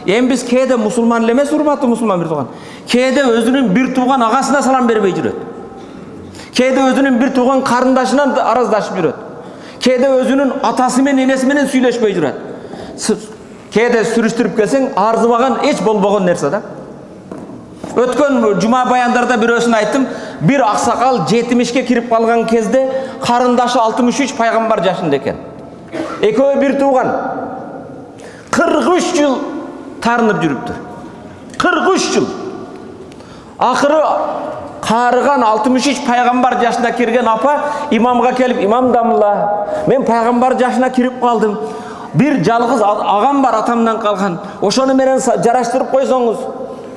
Эми биз кээде мусулман эле эмес, урматтуу мусулман бир тууган. Кээде өзүнүн бир тууган агасына салам бербей жүрөт. Кээде өзүнүн бир тууган карындашынан араздашып жүрөт. Кээде өзүнүн атасы менен энеси менен сүйлөшпөй жүрөт. Кээде сүрүштүрүп келсең, арзыбаган эч болбогон нерсе да. Өткөн жума баяндарда бирөөсүн айттым. Bir аксакал 70ке кирип калган кезде карындашы 63 пайгамбар жашында экен. Экөө бир тууган. 43 жыл тарынып жүрүптүр. 43 жыл. Акыры карыган 63 пайгамбар жашына кирген апа имамга келип, имам дамла, мен пайгамбар жашына кирип калдым. Bir жалгыз агам бар атамдан калган. Ошону менен жараштырып койсоңуз,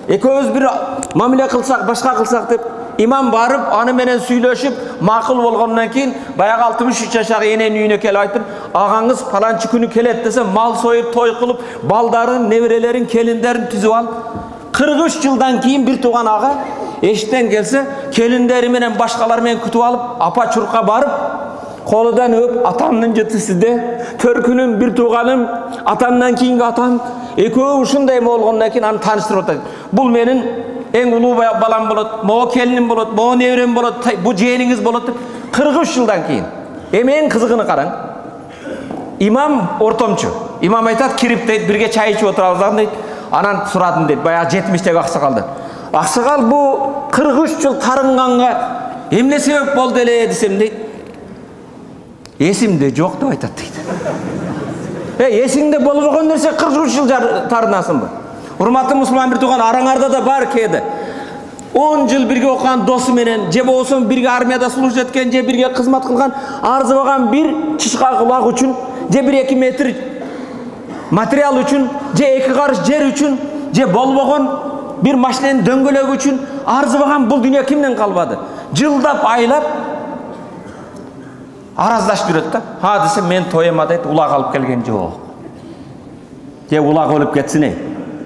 экөөбүз бир мамиле кылсак, башка кылсак деп имам барып, аны менен сүйлөшүп, макул болгондон кийин баягы 63 жашагы эненин үйүнө келип айтып, агаңыз паланчы күнү келет десе, мал союп, той кылып, балдарын, неберелерин, келиндерин түзүп алып, 43 жылдан кийин бир тууган ага эшиктен келсе, келиндери менен башкалар менен күтүп алып, апа чуркка барып, колудан өп, атамдын жыты сизде, төркүнүм, бир тууганым, атамдан кийинки атам, экөө ушундай болгондон кийин аны тааныштырып атат. Бул менин эң улуу балам болот, могу келиним болот, могу неберем болот, бу жээниңиз болот деп 43 жылдан кийин. Эми эң кызыгыны караң. Имам ортомчу. Имам айтат, кирип дейт, бирге чай ичип отурабыз дейт. Анан сурадым дейт, баягы 70теги аксакалдан. Аксакал бу 43 жыл тарынганга эмне себеп болду эле десем дейт. Эсимде жок деп айтат дейт. Эсиңде болбогон нерсе 43 жыл тарынасыңбы? Урматтуу мусулман бир тууган, араңарда да бар кээде. 10 жыл бирге окуган досу менен, же болсо бирге армияда служба эткен, же бирге кызмат кылган, арзыбаган бир чычка кулак үчүн, же 1-2 метр материал үчүн, же 2 карыш жер үчүн, же болбогон бир машинанын дөңгөлөгү үчүн арзыбаган бул дүйнө кимден калбады? Жылдап, айлап араздашып жүрөт да. Ха десе, мен тоема дейт, улак алып келген жок. Же улак өлүп кетсин.